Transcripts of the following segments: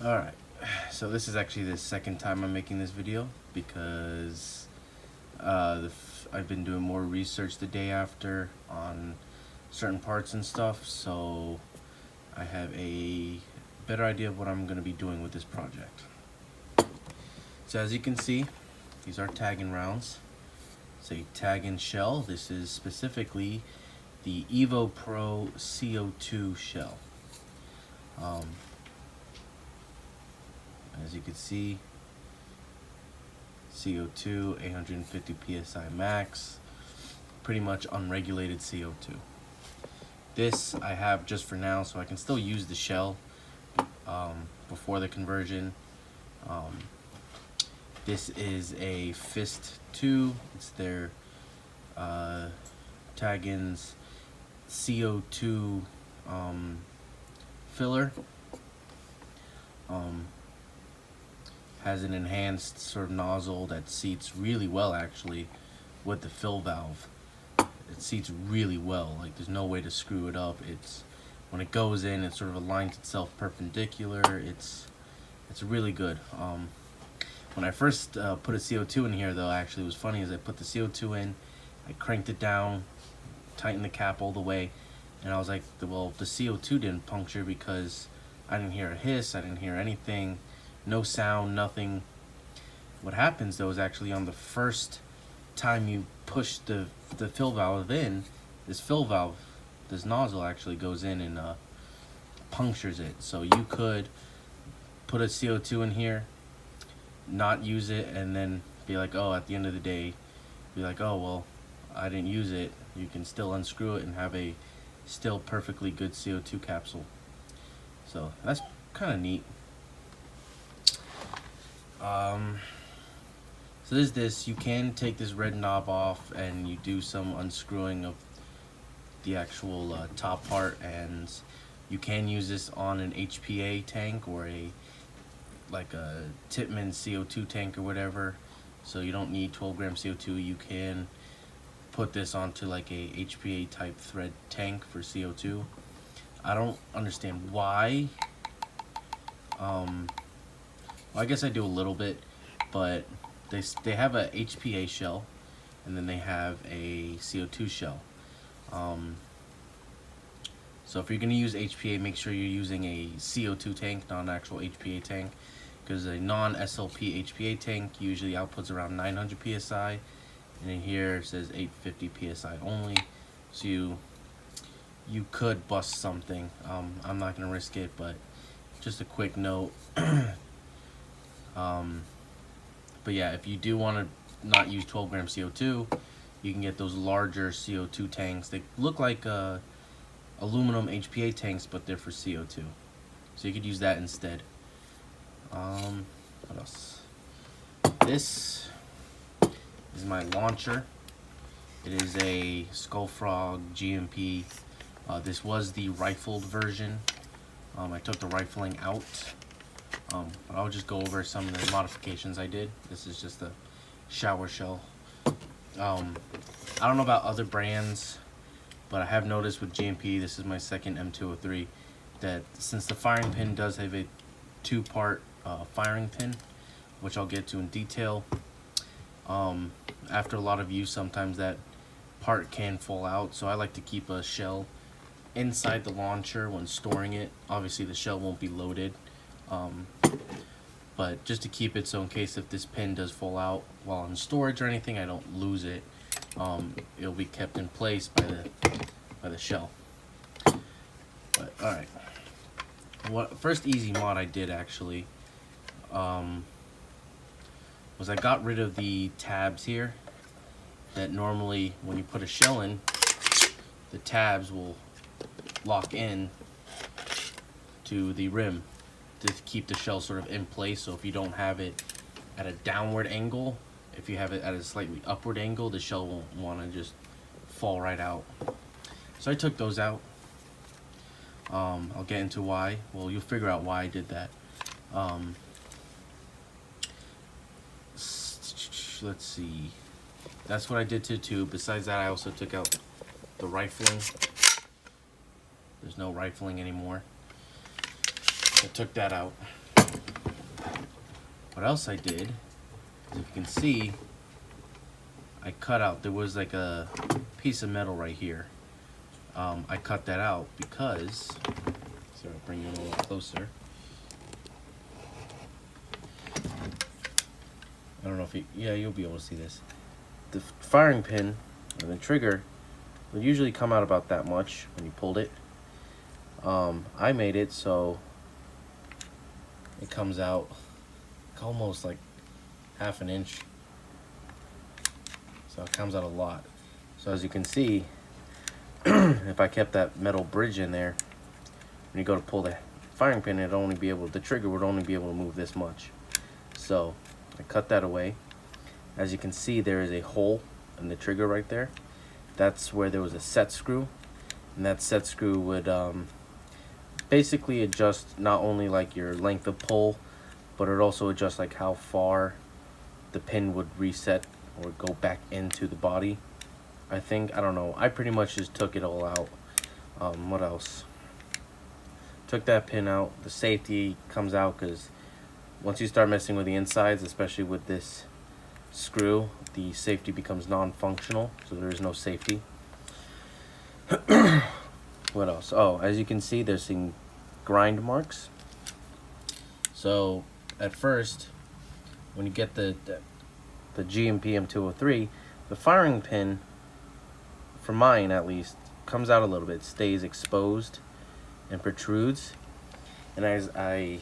Alright, so this is actually the second time I'm making this video because I've been doing more research the day after on certain parts and stuff, so I have a better idea of what I'm going to be doing with this project. So as you can see, these are Taginn rounds. It's a Taginn shell. This is specifically the Evo Pro CO2 shell. As you can see, CO2, 850 psi max, pretty much unregulated CO2. This I have just for now, so I can still use the shell before the conversion. This is a Fist 2. It's their Taginn's CO2 filler. Has an enhanced sort of nozzle that seats really well actually with the fill valve. It seats really well, like there's no way to screw it up. It's when it goes in, it sort of aligns itself perpendicular. It's really good. When I first put a CO2 in here though, actually it was funny, as I put the CO2 in, I cranked it down, tightened the cap all the way, and I was like, well, the CO2 didn't puncture because I didn't hear a hiss, I didn't hear anything. No sound, nothing. What happens though is actually on the first time you push the fill valve in, this nozzle actually goes in and punctures it. So you could put a CO2 in here, not use it, and then be like, oh, at the end of the day, be like, oh, well, I didn't use it. You can still unscrew it and have a still perfectly good CO2 capsule. So that's kind of neat. So there's this. You can take this red knob off and you do some unscrewing of the actual top part, and you can use this on an HPA tank or like a Tippmann CO2 tank or whatever. So you don't need 12 gram CO2. You can put this onto like a HPA type thread tank for CO2. I don't understand why. Well, I guess I do a little bit, but they have a HPA shell, and then they have a CO2 shell. So if you're going to use HPA, make sure you're using a CO2 tank, not an actual HPA tank, because a non-SLP HPA tank usually outputs around 900 psi, and in here it says 850 psi only. So you could bust something. I'm not going to risk it, but just a quick note. But yeah, if you do want to not use 12 gram CO2, you can get those larger CO2 tanks. They look like aluminum HPA tanks, but they're for CO2. So you could use that instead. What else? This is my launcher. It is a Skullfrog GMP. This was the rifled version. I took the rifling out. But I'll just go over some of the modifications I did. This is just a shower shell. I don't know about other brands, but I have noticed with GMP, this is my second M203, that since the firing pin does have a two-part firing pin, which I'll get to in detail, after a lot of use, sometimes that part can fall out. So I like to keep a shell inside the launcher when storing it. Obviously the shell won't be loaded. But just to keep it, so in case if this pin does fall out while in storage or anything, I don't lose it. It'll be kept in place by the shell. But all right, first easy mod I did actually was I got rid of the tabs here that normally when you put a shell in, the tabs will lock in to the rim to keep the shell sort of in place. So if you don't have it at a downward angle, if you have it at a slightly upward angle, the shell won't want to just fall right out. So I took those out. I'll get into why. Well, you'll figure out why I did that. Let's see. That's what I did to the tube. Besides that, I also took out the rifling. There's no rifling anymore. I took that out. what else I did, as you can see, I cut out, there was like a piece of metal right here. I cut that out because, so I'll bring you a little closer. I don't know if you, yeah, you'll be able to see this. The firing pin and the trigger would usually come out about that much when you pulled it. I made it so it comes out almost like half an inch. So it comes out a lot. So as you can see, if I kept that metal bridge in there, when you go to pull the firing pin, it'd only be able, the trigger would only be able to move this much. So I cut that away. As you can see, there is a hole in the trigger right there. That's where there was a set screw, and that set screw would basically adjust not only like your length of pull, but it also adjusts like how far the pin would reset or go back into the body. I think, I don't know, I pretty much just took it all out. What else? Took that pin out. The safety comes out because once you start messing with the insides, especially with this screw, the safety becomes non-functional, so there is no safety. What else? Oh, as you can see, there's some grind marks. So at first, when you get the GMP m203, the firing pin, for mine at least, comes out a little bit, stays exposed and protrudes. And as I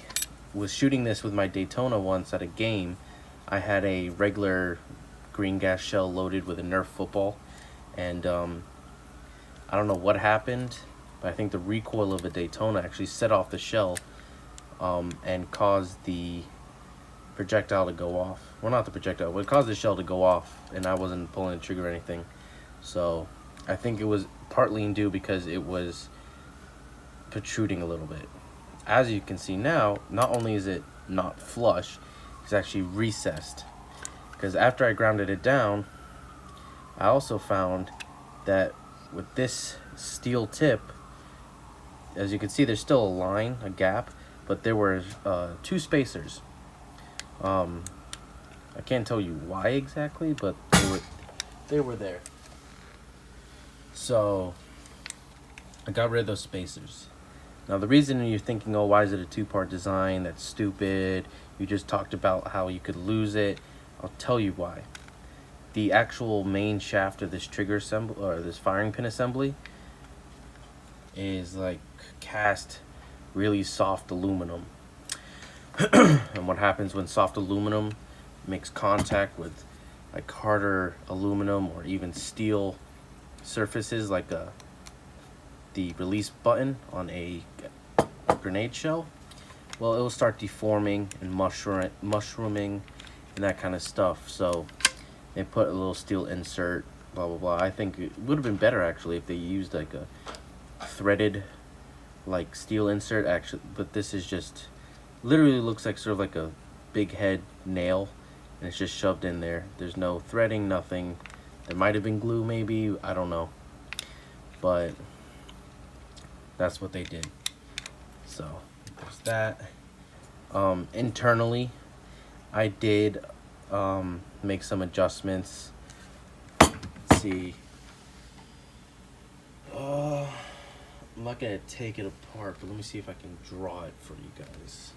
was shooting this with my Daytona once at a game, I had a regular green gas shell loaded with a Nerf football, and I don't know what happened, but I think the recoil of a Daytona actually set off the shell and caused the projectile to go off. Well, not the projectile, but it caused the shell to go off, and I wasn't pulling the trigger or anything. So I think it was partly due because it was protruding a little bit. As you can see now, not only is it not flush, it's actually recessed. Because after I grounded it down, I also found that with this steel tip, as you can see, there's still a line, a gap, but there were 2 spacers. I can't tell you why exactly, but they were there. So I got rid of those spacers. Now the reason you're thinking, oh, why is it a 2-part design? That's stupid. You just talked about how you could lose it. I'll tell you why. The actual main shaft of this trigger assembly, or this firing pin assembly, is like cast really soft aluminum. And what happens when soft aluminum makes contact with like harder aluminum or even steel surfaces, like the release button on a grenade shell, well, it will start deforming and mushrooming and that kind of stuff. So they put a little steel insert, blah blah blah. I think it would have been better actually if they used like a threaded like steel insert actually, but this is just literally looks like sort of like a big head nail, and it's just shoved in there. There's no threading, nothing. There might have been glue maybe, I don't know, but that's what they did. So there's that. Internally, I did make some adjustments. Let's see. I'm not gonna take it apart, but let me see if I can draw it for you guys.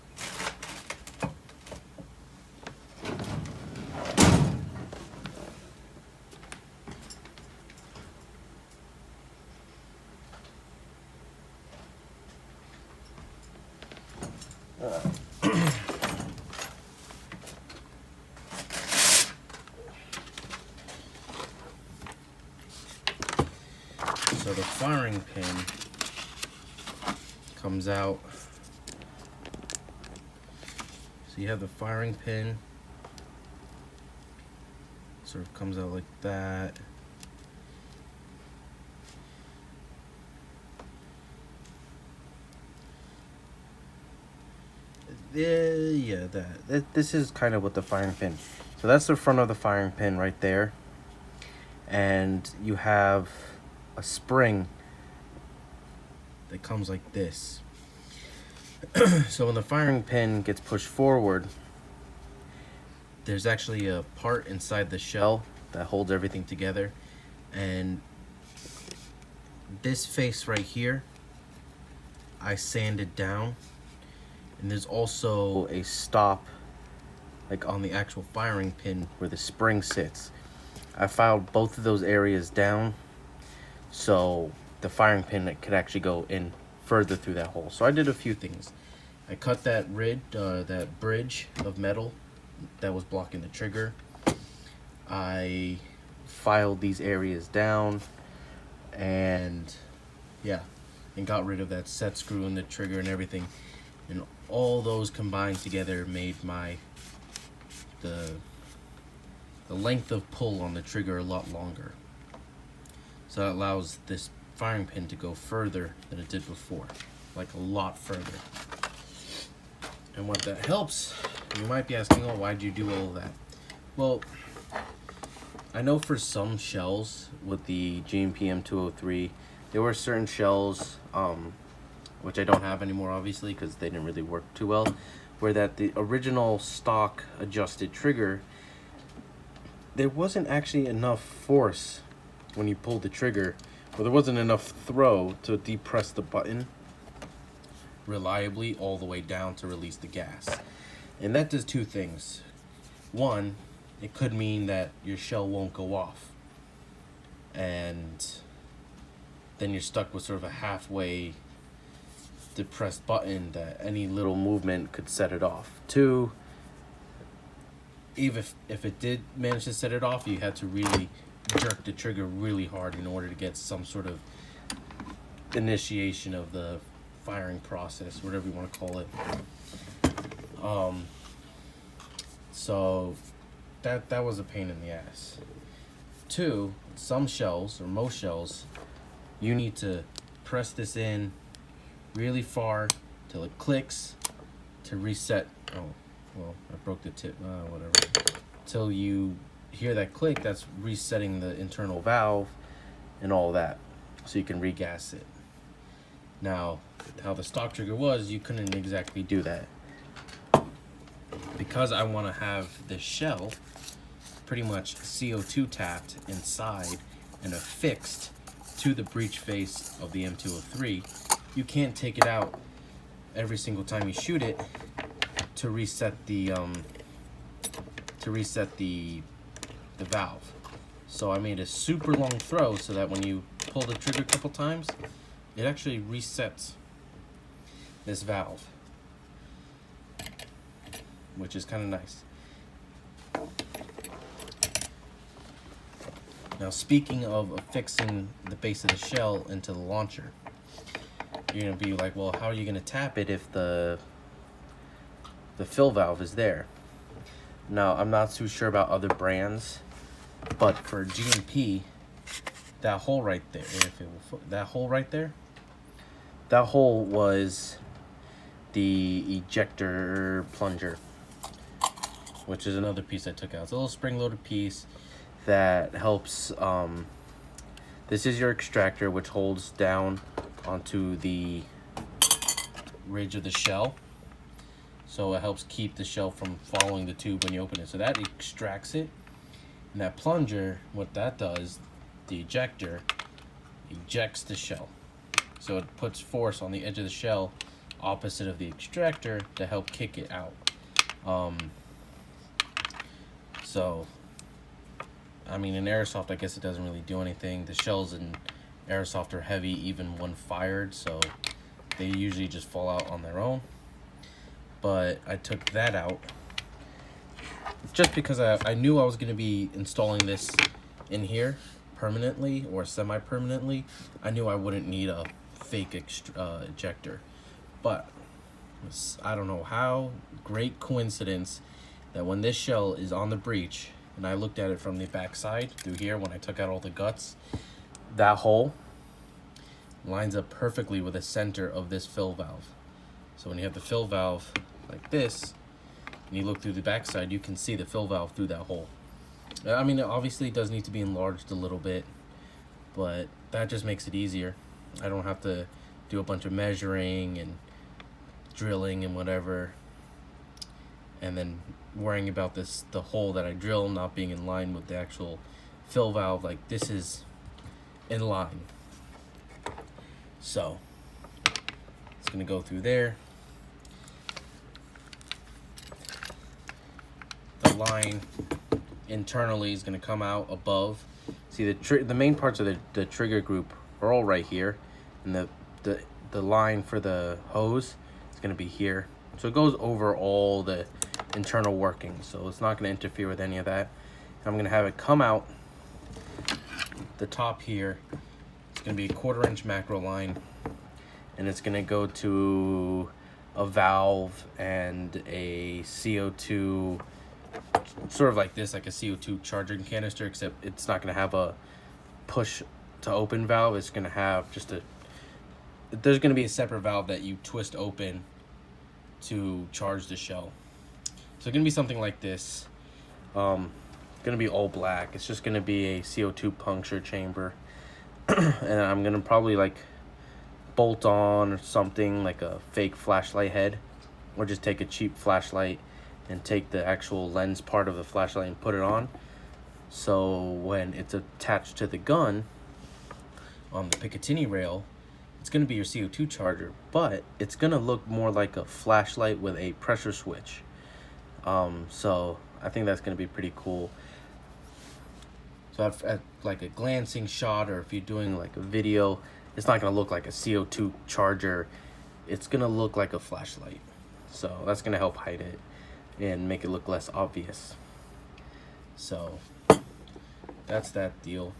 So the firing pin comes out. So you have the firing pin, sort of comes out like that. Yeah, this is kind of what the firing pin. So that's the front of the firing pin right there, and you have a spring that comes like this. So when the firing pin gets pushed forward, there's actually a part inside the shell that holds everything together, and this face right here I sanded down, and there's also a stop like on the actual firing pin where the spring sits. I filed both of those areas down so the firing pin could actually go in further through that hole. So I did a few things. I cut that that bridge of metal that was blocking the trigger. I filed these areas down, and yeah, and got rid of that set screw in the trigger and everything. And all those combined together made the length of pull on the trigger a lot longer. So that allows this firing pin to go further than it did before, like a lot further. And what that helps, you might be asking, oh, why'd you do all of that? Well, I know for some shells with the GMP m203, there were certain shells, which I don't have anymore obviously because they didn't really work too well, where that the original stock adjusted trigger, there wasn't actually enough force when you pulled the trigger, or there wasn't enough throw to depress the button reliably all the way down to release the gas. And that does two things. One, it could mean that your shell won't go off, and then you're stuck with sort of a halfway depressed button that any little movement could set it off. Two, even if it did manage to set it off, you had to really jerk the trigger really hard in order to get some sort of initiation of the firing process, whatever you want to call it. So that was a pain in the ass. Two, some shells, or most shells, you need to press this in really far till it clicks to reset. Oh, well, I broke the tip, whatever. Till you hear that click, that's resetting the internal valve and all that, so you can regas it. Now, how the stock trigger was, you couldn't exactly do that. Because I want to have the shell pretty much CO2 tapped inside and affixed to the breech face of the m203, you can't take it out every single time you shoot it to reset the valve. So I made a super long throw so that when you pull the trigger a couple times, it actually resets this valve, which is kind of nice. Now, speaking of affixing the base of the shell into the launcher, you're gonna be like, well, how are you gonna tap it if the fill valve is there? Now, I'm not too sure about other brands, but for GMP, that hole right there, that hole was the ejector plunger, which is another piece I took out. It's a little spring-loaded piece that helps. This is your extractor, which holds down onto the ridge of the shell, so it helps keep the shell from following the tube when you open it. So that extracts it, and that plunger, what that does, the ejector ejects the shell, so it puts force on the edge of the shell opposite of the extractor to help kick it out. So I mean, in airsoft, I guess it doesn't really do anything. The shells in airsoft are heavy even when fired, so they usually just fall out on their own. But I took that out just because I knew I was going to be installing this in here permanently or semi-permanently. I knew I wouldn't need a fake ejector. But I don't know how, great coincidence that when this shell is on the breech, and I looked at it from the back side through here when I took out all the guts, that hole lines up perfectly with the center of this fill valve. So when you have the fill valve like this, and you look through the back side, you can see the fill valve through that hole. I mean, obviously it does need to be enlarged a little bit, but that just makes it easier. I don't have to do a bunch of measuring and drilling and whatever. and then worrying about the hole that I drill not being in line with the actual fill valve. Like, this is in line. So it's gonna go through there. The line internally is gonna come out above. See, the main parts of the trigger group are all right here, and the line for the hose is gonna be here. So it goes over all the internal workings, so it's not gonna interfere with any of that. I'm gonna have it come out the top here. It's gonna be a 1/4 inch macro line, and it's gonna go to a valve and a CO2, sort of like this, like a CO2 charging canister, except it's not gonna have a push to open valve. It's gonna have just there's gonna be a separate valve that you twist open to charge the shell. So it's gonna be something like this. Gonna be all black. It's just gonna be a CO2 puncture chamber. And I'm gonna probably like bolt on or something like a fake flashlight head, or just take a cheap flashlight and take the actual lens part of the flashlight and put it on. So when it's attached to the gun on the Picatinny rail, it's gonna be your CO2 charger, but it's gonna look more like a flashlight with a pressure switch. So I think that's gonna be pretty cool. So at like a glancing shot, or if you're doing like a video, it's not gonna look like a CO2 charger. It's gonna look like a flashlight. So that's gonna help hide it and make it look less obvious. So that's that deal.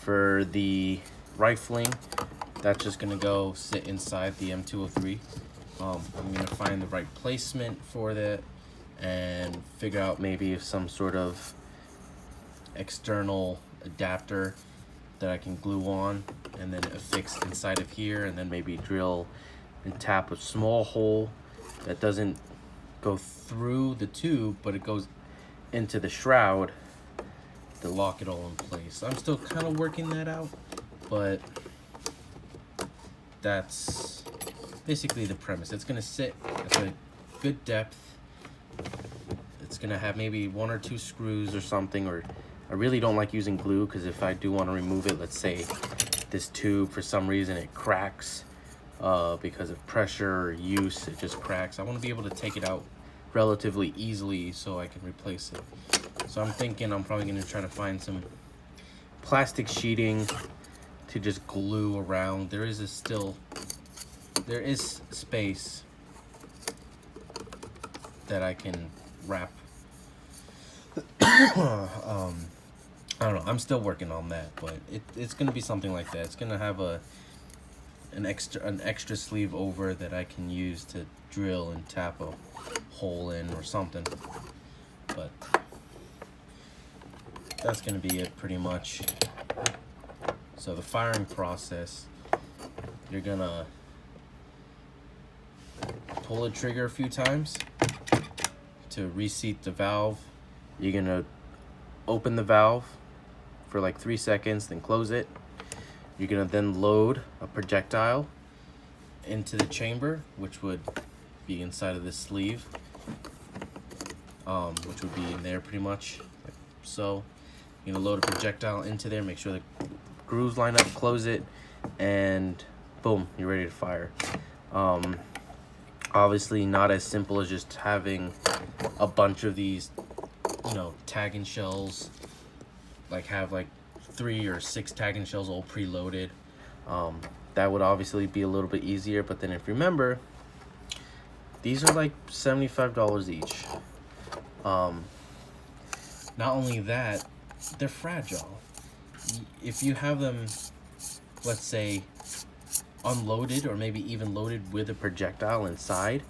For the rifling, that's just gonna go sit inside the M203. I'm gonna find the right placement for that and figure out maybe some sort of external adapter that I can glue on and then affix inside of here, and then maybe drill and tap a small hole that doesn't go through the tube, but it goes into the shroud to lock it all in place. I'm still kind of working that out, but that's basically the premise. It's gonna sit at a good depth. It's gonna have maybe 1 or 2 screws or something, or I really don't like using glue, because if I do want to remove it, let's say this tube for some reason it cracks because of pressure or use, it just cracks. I want to be able to take it out relatively easily so I can replace it. So I'm thinking I'm probably going to try to find some plastic sheeting to just glue around. There is space that I can wrap. I don't know, I'm still working on that, but it's gonna be something like that. It's gonna have an extra sleeve over that I can use to drill and tap a hole in or something. But that's gonna be it pretty much. So the firing process, you're gonna pull the trigger a few times to reseat the valve. You're gonna open the valve for like 3 seconds, then close it. You're gonna then load a projectile into the chamber, which would be inside of this sleeve, which would be in there pretty much like so. You're gonna load a projectile into there, make sure the grooves line up, close it, and boom, you're ready to fire. Obviously not as simple as just having a bunch of these, Taginn shells, like have like 3 or 6 Taginn shells all preloaded. That would obviously be a little bit easier, but then if you remember, these are like $75 each. Not only that, they're fragile. If you have them, let's say, unloaded or maybe even loaded with a projectile inside,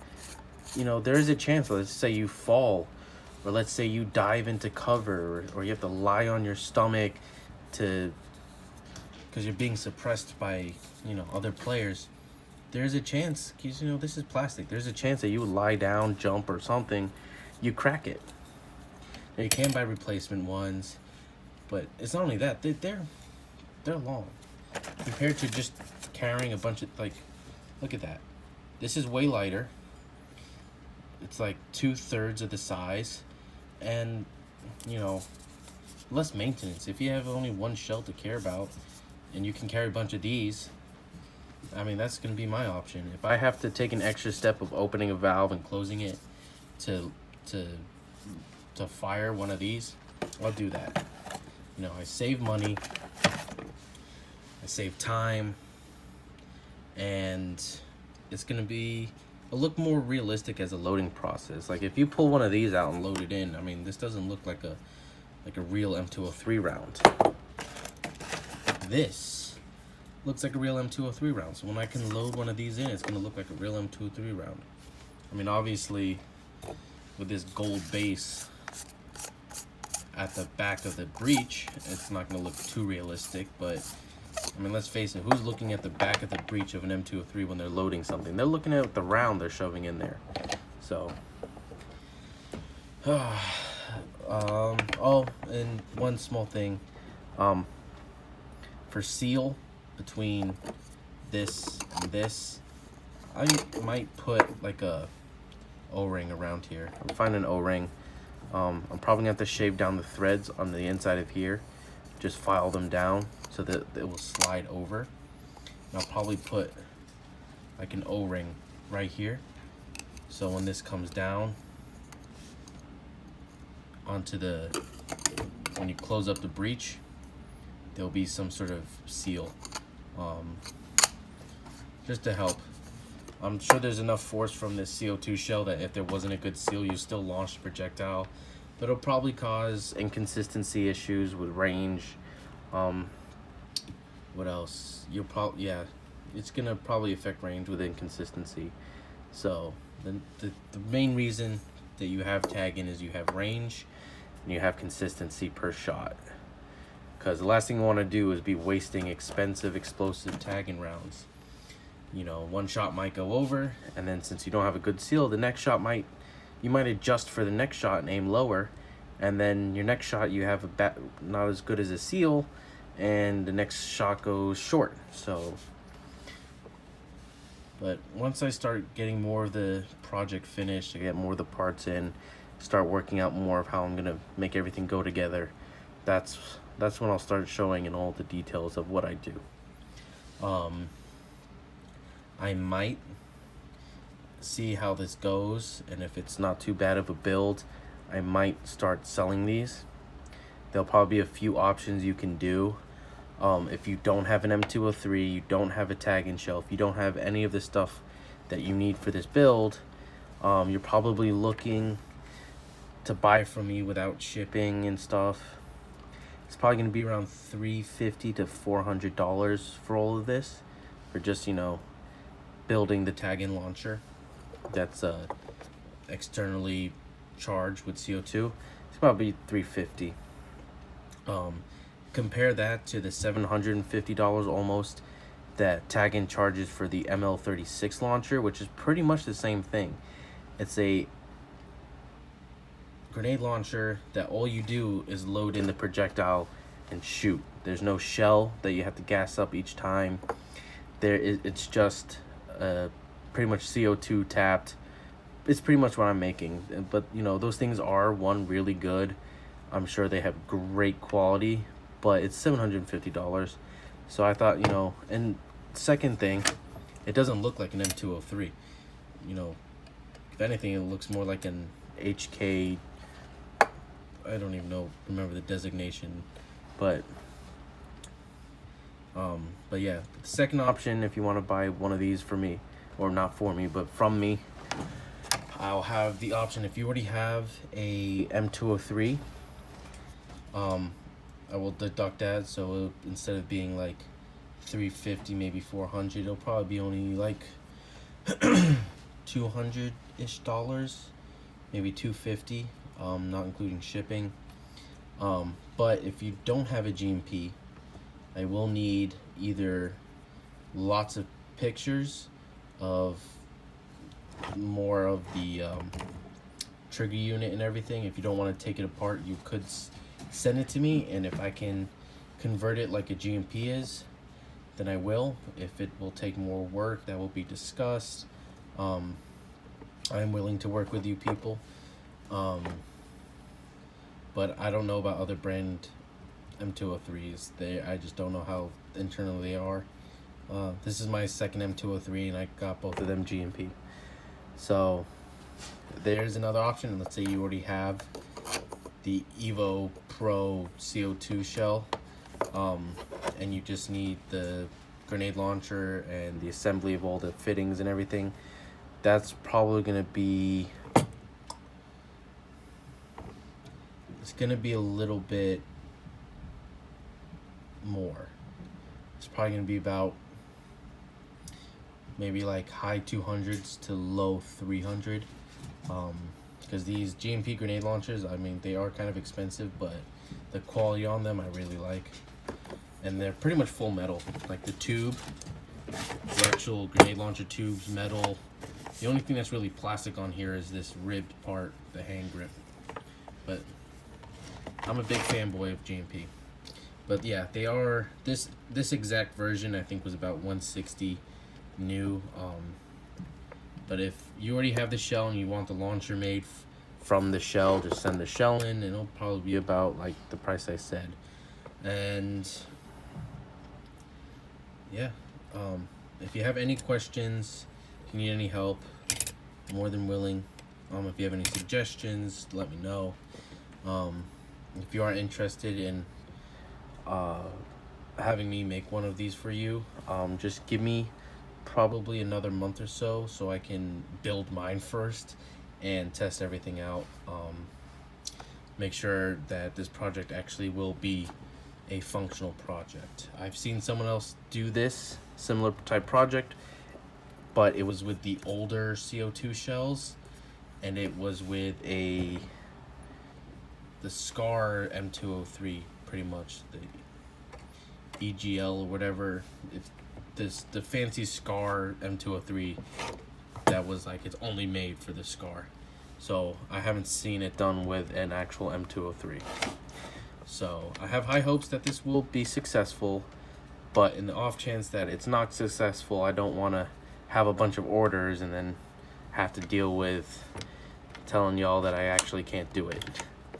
there is a chance, let's say you fall, or let's say you dive into cover, or you have to lie on your stomach because you're being suppressed by other players. There's a chance, because this is plastic, there's a chance that you would lie down, jump or something, you crack it. Now, you can buy replacement ones, but it's not only that, they're long compared to just carrying a bunch of, look at that. This is way lighter. it's like 2/3 of the size, and you know, less maintenance. If you have only one shell to care about and you can carry a bunch of these, I mean, that's going to be my option. If I have to take an extra step of opening a valve and closing it to fire one of these, I'll do that. You know, I save money, I save time, and it's going to be a look more realistic as a loading process. Like if you pull one of these out and load it in, I mean, this doesn't look like a real M203 round. This looks like a real M203 round. So when I can load one of these in, it's gonna look like a real M203 round. I mean, obviously, with this gold base at the back of the breech, it's not gonna look too realistic, but I mean, let's face it, who's looking at the back of the breech of an M203 when they're loading something? They're looking at the round they're shoving in there. So, oh, and one small thing, for seal between this and this, I might put like a O-ring around here. I'll find an O-ring. I'm probably gonna have to shave down the threads on the inside of here, just file them down so that it will slide over. And I'll probably put like an O-ring right here, so when this comes down onto the, when you close up the breech, there'll be some sort of seal, just to help. I'm sure there's enough force from this CO2 shell that if there wasn't a good seal, you still launch the projectile, but it'll probably cause inconsistency issues with range. What else? You'll probably, yeah, it's gonna probably affect range with inconsistency. So the main reason that you have Taginn is you have range and you have consistency per shot. Because the last thing you want to do is be wasting expensive explosive Taginn rounds. You know, one shot might go over, and then since you don't have a good seal, the next shot you might adjust for the next shot and aim lower, and then your next shot you have not as good as a seal, and the next shot goes short. So, but once I start getting more of the project finished, I get more of the parts in, start working out more of how I'm gonna make everything go together, that's when I'll start showing in all the details of what I do. I might see how this goes, and if it's not too bad of a build, I might start selling these. There'll probably be a few options you can do. If you don't have an M203, you don't have a Taginn shell, if you don't have any of the stuff that you need for this build, you're probably looking to buy from me without shipping and stuff. It's probably going to be around $350 to $400 for all of this, for just, you know, building the Taginn launcher that's externally charged with CO2. It's probably $350. Compare that to the $750 almost that Taginn charges for the ML36 launcher, which is pretty much the same thing. It's a grenade launcher that all you do is load in the projectile and shoot. There's no shell that you have to gas up each time. It's just pretty much CO2 tapped. It's pretty much what I'm making. But you know, those things are really good. I'm sure they have great quality, but it's $750. So I thought, you know, and second thing, it doesn't look like an M203. You know, if anything, it looks more like an HK. I don't even remember the designation, but yeah, the second option, if you want to buy one of these for me, or not for me, but from me, I'll have the option. If you already have a M203, I will deduct that, so instead of being like $350, maybe $400, it'll probably be only like $200-ish, maybe $250, not including shipping. But if you don't have a GMP, I will need either lots of pictures of more of the trigger unit and everything. If you don't want to take it apart, you could send it to me, and if I can convert it like a GMP is, then I will. If it will take more work, that will be discussed. I'll I'm willing to work with you people. But I don't know about other brand M203s. I just don't know how internal they are. This is my second M203, and I got both of them GMP. So there's another option. Let's say you already have the Evo Pro CO2 shell, and you just need the grenade launcher and the assembly of all the fittings and everything. That's probably gonna be, it's gonna be a little bit more. It's probably gonna be about maybe like high 200s to low 300, because these GMP grenade launchers, I mean, they are kind of expensive, but the quality on them I really like, and they're pretty much full metal. Like the tube, the actual grenade launcher tube's metal. The only thing that's really plastic on here is this ribbed part, the hand grip. But I'm a big fanboy of GMP. But yeah, they are, this exact version I think was about 160 new. But if you already have the shell and you want the launcher made from the shell, just send the shell in, and it'll probably be about like the price I said. And yeah, if you have any questions, if you need any help, I'm more than willing. If you have any suggestions, let me know. If you are interested in having me make one of these for you, just give me probably another month or so I can build mine first and test everything out. Make sure that this project actually will be a functional project. I've seen someone else do this similar type project, but it was with the older CO2 shells, and it was with the Scar M203, pretty much the EGL or whatever. It's the fancy Scar M203 that was like, it's only made for the Scar. So I haven't seen it done with an actual M203. So I have high hopes that this will be successful, but in the off chance that it's not successful, I don't want to have a bunch of orders and then have to deal with telling y'all that I actually can't do it.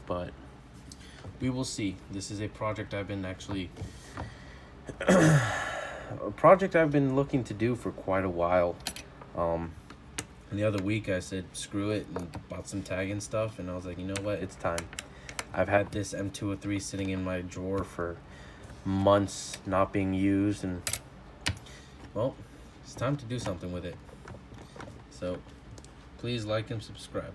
But we will see. This is a project I've been actually looking to do for quite a while. And the other week I said screw it and bought some Taginn stuff, and I was like, you know what, it's time. I've had this M203 sitting in my drawer for months not being used, and well, it's time to do something with it. So please like and subscribe.